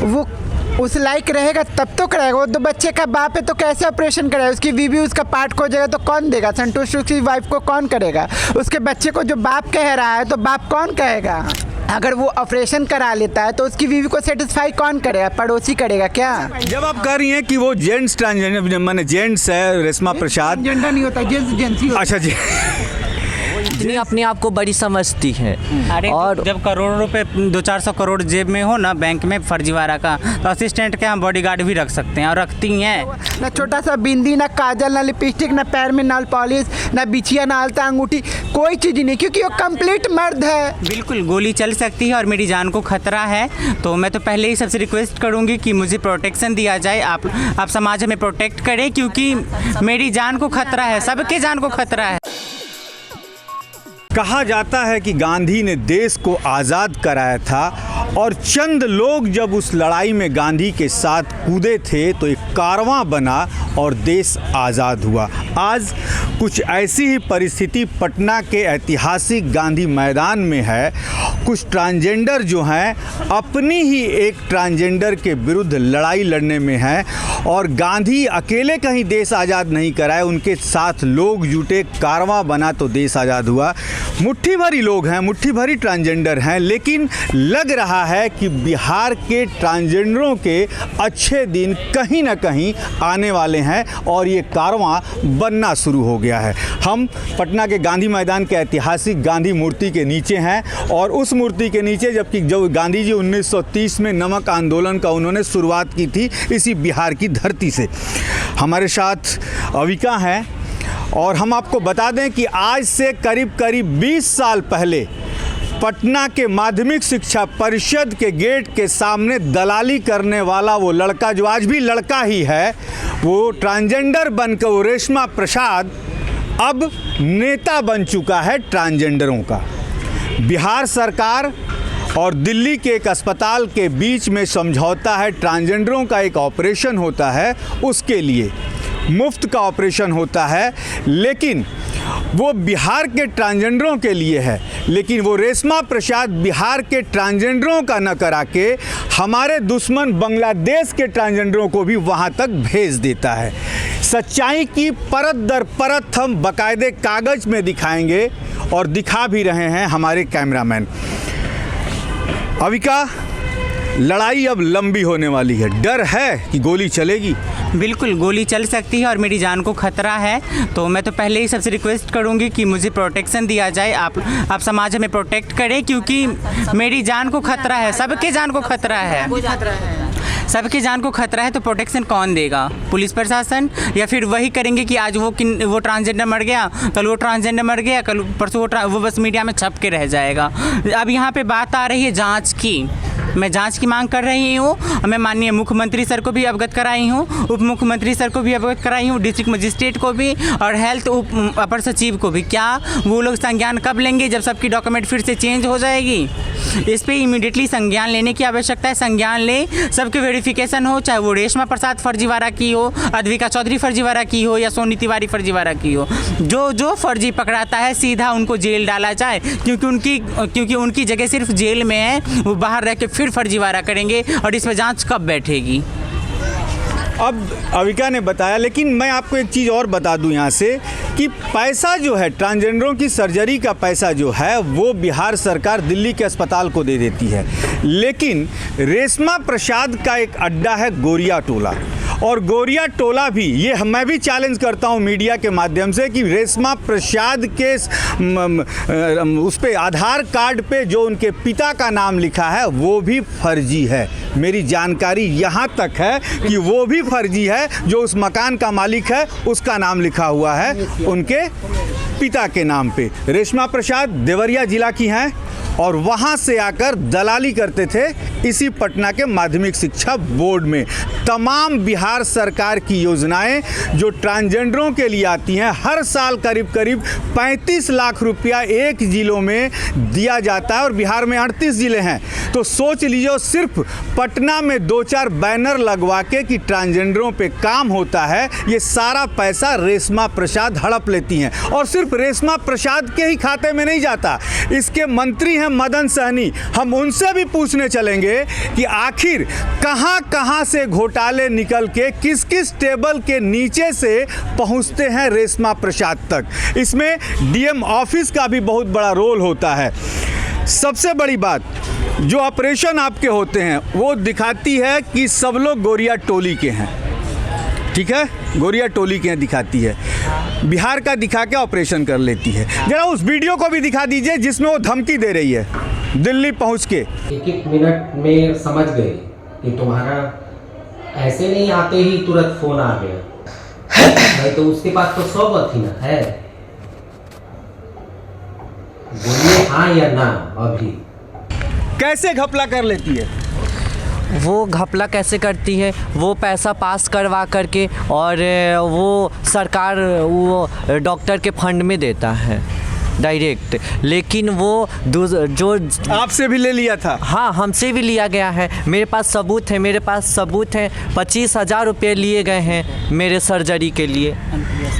वो उस लायक रहेगा तब तो कराएगा। वो तो बच्चे का बाप है तो कैसे ऑपरेशन कराएगा? उसकी बीवी उसका पार्ट खो जाएगा तो कौन देगा? संतुष्ट उसकी वाइफ को कौन करेगा? उसके बच्चे को जो बाप कह रहा है तो बाप कौन कहेगा? अगर वो ऑपरेशन करा लेता है तो उसकी बीवी को सेटिस्फाई कौन करेगा? पड़ोसी करेगा क्या? जब आप कह रही हैं कि वो जेंट्स ट्रांसजेंडर माने जेंट्स है रेशमा प्रसाद, जेंडर नहीं होता, जेंट्स ही होता। अच्छा जी, इतनी अपने आप को बड़ी समझती है। अरे और जब करोड़ों रुपए 200-400 करोड़ जेब में हो ना बैंक में फर्जीवाड़ा का, तो असिस्टेंट के हम बॉडीगार्ड भी रख सकते हैं और रखती हैं। ना छोटा सा बिंदी, ना काजल, ना लिपस्टिक, ना पैर में नाल पॉलिश, ना बिछिया, ना आलता अंगूठी, कोई चीज़ नहीं, क्योंकि वो कंप्लीट मर्द है। बिल्कुल गोली चल सकती है और मेरी जान को खतरा है, तो मैं तो पहले ही सबसे रिक्वेस्ट करूंगी कि मुझे प्रोटेक्शन दिया जाए। आप समाज हमें प्रोटेक्ट करें, क्योंकि मेरी जान को खतरा है, सबके जान को खतरा है। कहा जाता है कि गांधी ने देश को आज़ाद कराया था और चंद लोग जब उस लड़ाई में गांधी के साथ कूदे थे तो एक कारवां बना और देश आज़ाद हुआ। आज कुछ ऐसी ही परिस्थिति पटना के ऐतिहासिक गांधी मैदान में है। कुछ ट्रांसजेंडर जो हैं अपनी ही एक ट्रांसजेंडर के विरुद्ध लड़ाई लड़ने में हैं और गांधी अकेले कहीं देश आज़ाद नहीं कराए, उनके साथ लोग जुटे, कारवां बना तो देश आज़ाद हुआ। मुट्ठी भरी लोग हैं, मुट्ठी भरी ट्रांसजेंडर हैं, लेकिन लग रहा है कि बिहार के ट्रांसजेंडरों के अच्छे दिन कहीं ना कहीं आने वाले हैं और ये कारवां बनना शुरू हो गया है। हम पटना के गांधी मैदान के ऐतिहासिक गांधी मूर्ति के नीचे हैं और उस मूर्ति के नीचे जबकि जब गांधी जी 1930 में नमक आंदोलन का उन्होंने शुरुआत की थी इसी बिहार की धरती से। हमारे साथ अविका हैं और हम आपको बता दें कि आज से करीब 20 साल पहले पटना के माध्यमिक शिक्षा परिषद के गेट के सामने दलाली करने वाला वो लड़का, जो आज भी लड़का ही है, वो ट्रांसजेंडर बनकर वो रेशमा प्रसाद अब नेता बन चुका है ट्रांसजेंडरों का। बिहार सरकार और दिल्ली के एक अस्पताल के बीच में समझौता है, ट्रांसजेंडरों का एक ऑपरेशन होता है, उसके लिए मुफ्त का ऑपरेशन होता है, लेकिन वो बिहार के ट्रांसजेंडरों के लिए है। लेकिन वो रेशमा प्रसाद बिहार के ट्रांसजेंडरों का न करा के हमारे दुश्मन बांग्लादेश के ट्रांसजेंडरों को भी वहाँ तक भेज देता है। सच्चाई की परत दर परत हम बाकायदे कागज में दिखाएंगे और दिखा भी रहे हैं हमारे कैमरामैन। अविका, लड़ाई अब लंबी होने वाली है, डर है कि गोली चलेगी? बिल्कुल गोली चल सकती है और मेरी जान को खतरा है, तो मैं तो पहले ही सबसे रिक्वेस्ट करूंगी कि मुझे प्रोटेक्शन दिया जाए। आप समाज हमें प्रोटेक्ट करें, क्योंकि मेरी जान को खतरा है, सबके जान को खतरा है, सबकी जान को खतरा है। तो प्रोटेक्शन कौन देगा? पुलिस प्रशासन? या फिर वही करेंगे कि आज वो ट्रांसजेंडर मर गया, कल वो ट्रांसजेंडर मर गया, कल परसों वो बस मीडिया में छप के रह जाएगा। अब यहाँ पे बात आ रही है जांच की। मैं जांच की मांग कर रही हूँ। मैं माननीय मुख्यमंत्री सर को भी अवगत कराई हूँ, उप मुख्यमंत्री सर को भी अवगत कराई हूँ, डिस्ट्रिक्ट मजिस्ट्रेट को भी और हेल्थ अपर सचिव को भी। क्या वो लोग संज्ञान कब लेंगे? जब सबकी डॉक्यूमेंट फिर से चेंज हो जाएगी। इस पर इमीडिएटली संज्ञान लेने की आवश्यकता है। संज्ञान ले, सबके वेरिफिकेशन हो, चाहे वो रेशमा प्रसाद फर्जीवाड़ा की हो, अद्विका चौधरी फर्जीवाड़ा की हो या सोनी तिवारी फर्जीवाड़ा की हो। जो फर्जी पकड़ाता है सीधा उनको जेल डाला जाए, क्योंकि उनकी जगह सिर्फ जेल में है। वो बाहर रह के फिर फर्जीवाड़ा करेंगे और इस पर जांच कब बैठेगी? अब अविका ने बताया, लेकिन मैं आपको एक चीज़ और बता दूं यहाँ से कि पैसा जो है ट्रांसजेंडरों की सर्जरी का पैसा जो है वो बिहार सरकार दिल्ली के अस्पताल को दे देती है, लेकिन रेशमा प्रसाद का एक अड्डा है गोरिया टोला, और गोरिया टोला भी, ये मैं भी चैलेंज करता हूँ मीडिया के माध्यम से कि रेशमा प्रसाद के उस पे आधार कार्ड पे जो उनके पिता का नाम लिखा है वो भी फर्जी है। मेरी जानकारी यहाँ तक है कि वो भी फर्जी है, जो उस मकान का मालिक है उसका नाम लिखा हुआ है उनके पिता के नाम पे। रेशमा प्रसाद देवरिया जिला की हैं और वहाँ से आकर दलाली करते थे इसी पटना के माध्यमिक शिक्षा बोर्ड में। तमाम बिहार सरकार की योजनाएं जो ट्रांसजेंडरों के लिए आती हैं, हर साल करीब 35 लाख रुपया एक जिलों में दिया जाता है और बिहार में 38 ज़िले हैं। तो सोच लीजिए, सिर्फ पटना में 2-4 बैनर लगवा के कि ट्रांसजेंडरों पे काम होता है, ये सारा पैसा रेशमा प्रसाद हड़प लेती हैं। और सिर्फ रेशमा प्रसाद के ही खाते में नहीं जाता, इसके मंत्री हैं मदन सहनी। हम उनसे भी पूछने चलेंगे कि आखिर कहां कहां से घोटाले निकल के किस किस टेबल के नीचे से पहुंचते हैं रेशमा प्रसाद तक। इसमें डीएम ऑफिस का भी बहुत बड़ा रोल होता है। सबसे बड़ी बात, जो ऑपरेशन आपके होते हैं वो दिखाती है कि सब लोग गोरिया टोली के हैं, ठीक है, गोरिया टोली के हैं दिखाती है। बिहार का दिखा के ऑपरेशन कर लेती है। जरा उस वीडियो को भी दिखा दीजिए जिसमें वो धमकी दे रही है दिल्ली पहुंच के। एक मिनट में समझ गए कि तुम्हारा ऐसे नहीं आते ही तुरंत फोन आ गया, नहीं तो उसके पास तो 100 थी ना। है, बोलिए हाँ या ना। अभी कैसे घपला कर लेती है? वो घपला कैसे करती है, वो पैसा पास करवा करके और वो सरकार वो डॉक्टर के फंड में देता है डायरेक्ट, लेकिन वो जो आपसे भी ले लिया था? हाँ, हमसे भी लिया गया है। मेरे पास सबूत है, 25,000 रुपये लिए गए हैं मेरे सर्जरी के लिए।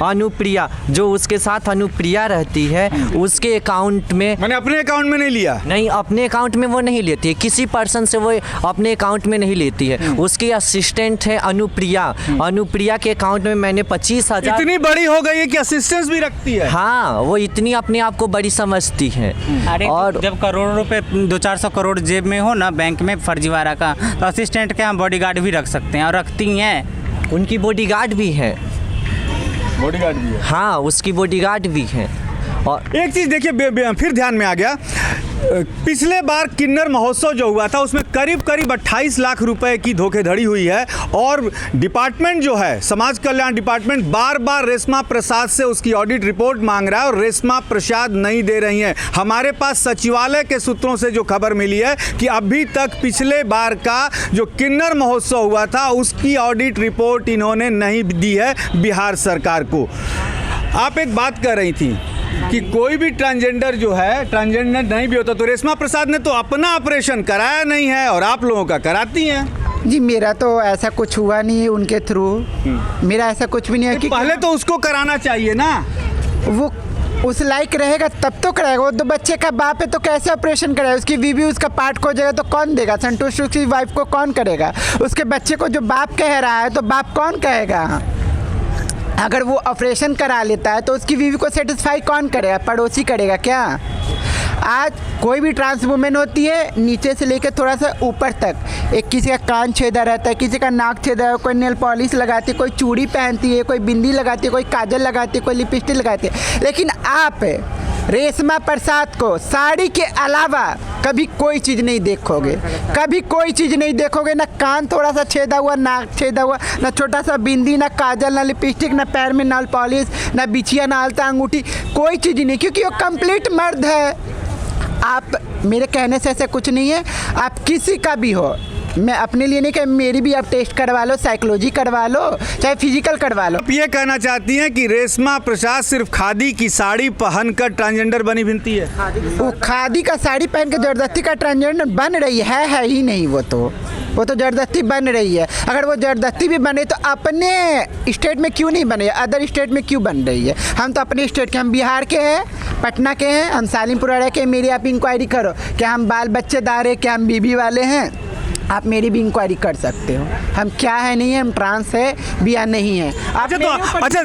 अनुप्रिया, जो उसके साथ अनुप्रिया रहती है, उसके अकाउंट में। मैंने अपने अकाउंट में नहीं लिया? नहीं, अपने अकाउंट में वो नहीं लेती है, किसी पर्सन से वो अपने अकाउंट में नहीं लेती है। उसकी असिस्टेंट है अनुप्रिया, अनुप्रिया के अकाउंट में मैंने 25,000। इतनी बड़ी हो गई है कि असिस्टेंस भी रखती है? हाँ, वो इतनी अपने आप को बड़ी समझती है। अरे और जब करोड़ों रुपए 200-400 करोड़ जेब में हो ना बैंक में फर्जीवाड़ा का, तो असिस्टेंट के हम बॉडीगार्ड भी रख सकते हैं और रखती हैं। उनकी बॉडीगार्ड भी है। बॉडीगार्ड भी है? हाँ, उसकी बॉडीगार्ड भी है। और एक चीज़ देखिए, फिर ध्यान में आ गया, पिछले बार किन्नर महोत्सव जो हुआ था उसमें करीब 28 लाख रुपए की धोखाधड़ी हुई है और डिपार्टमेंट जो है समाज कल्याण डिपार्टमेंट बार बार रेशमा प्रसाद से उसकी ऑडिट रिपोर्ट मांग रहा है और रेशमा प्रसाद नहीं दे रही हैं। हमारे पास सचिवालय के सूत्रों से जो खबर मिली है कि अभी तक पिछले बार का जो किन्नर महोत्सव हुआ था उसकी ऑडिट रिपोर्ट इन्होंने नहीं दी है बिहार सरकार को। आप एक बात कर रही थी कि कोई भी ट्रांसजेंडर जो है, ट्रांसजेंडर नहीं भी होता, तो रेशमा प्रसाद ने तो अपना ऑपरेशन कराया नहीं है और आप लोगों का कराती हैं। जी, मेरा तो ऐसा कुछ हुआ नहीं है उनके थ्रू, मेरा ऐसा कुछ भी नहीं है। कि पहले तो उसको कराना चाहिए ना, वो उस लायक रहेगा तब तो कराएगा। वो 2 बच्चे का बाप है तो कैसे ऑपरेशन कराएगा? उसकी बीवी उसका पार्ट खोजेगा तो कौन देगा? संतोष की वाइफ को कौन करेगा? उसके बच्चे को जो बाप कह रहा है तो बाप कौन कहेगा? अगर वो ऑपरेशन करा लेता है तो उसकी बीवी को सेटिस्फाई कौन करेगा? पड़ोसी करेगा क्या? आज कोई भी ट्रांस वुमेन होती है, नीचे से लेकर थोड़ा सा ऊपर तक, एक किसी का कान छेदा रहता है, किसी का नाक छेदा है, कोई नेल पॉलिश लगाती है, कोई चूड़ी पहनती है, कोई बिंदी लगाती है, कोई काजल लगाती है, कोई लिपस्टिक लगाती है। लेकिन आप रेशमा प्रसाद को साड़ी के अलावा कभी कोई चीज़ नहीं देखोगे, कभी कोई चीज़ नहीं देखोगे। ना कान थोड़ा सा छेदा हुआ, नाक छेदा हुआ, ना छोटा सा बिंदी, ना काजल, ना लिपस्टिक, ना पैर में नाल पॉलिश, ना बिछिया, ना आलता अंगूठी, कोई चीज़ नहीं, क्योंकि वो कंप्लीट मर्द है। आप मेरे कहने से ऐसा कुछ नहीं है, आप किसी का भी हो, मैं अपने लिए नहीं, कि मेरी भी आप टेस्ट करवा लो, साइकोलॉजी करवा लो, चाहे फिजिकल करवा लो। आप ये कहना चाहती हैं कि रेशमा प्रसाद सिर्फ खादी की साड़ी पहनकर ट्रांसजेंडर बनी बनती है? वो खादी का साड़ी पहन के जबरदस्ती का ट्रांसजेंडर बन रही है ही नहीं। वो तो जबरदस्ती बन रही है। अगर वो जबरदस्ती भी बने तो अपने स्टेट में क्यों नहीं बने, अदर स्टेट में क्यों बन रही है? हम तो अपने स्टेट के, हम बिहार के हैं, पटना के हैं, हम सालिमपुरा के। मेरी आप इंक्वायरी करो, क्या हम बाल बच्चेदार है, क्या हम बीबी वाले हैं? आप मेरी भी इंक्वायरी कर सकते हो। हम क्या है नहीं है, हम ट्रांस है भी या नहीं है। आप अच्छा,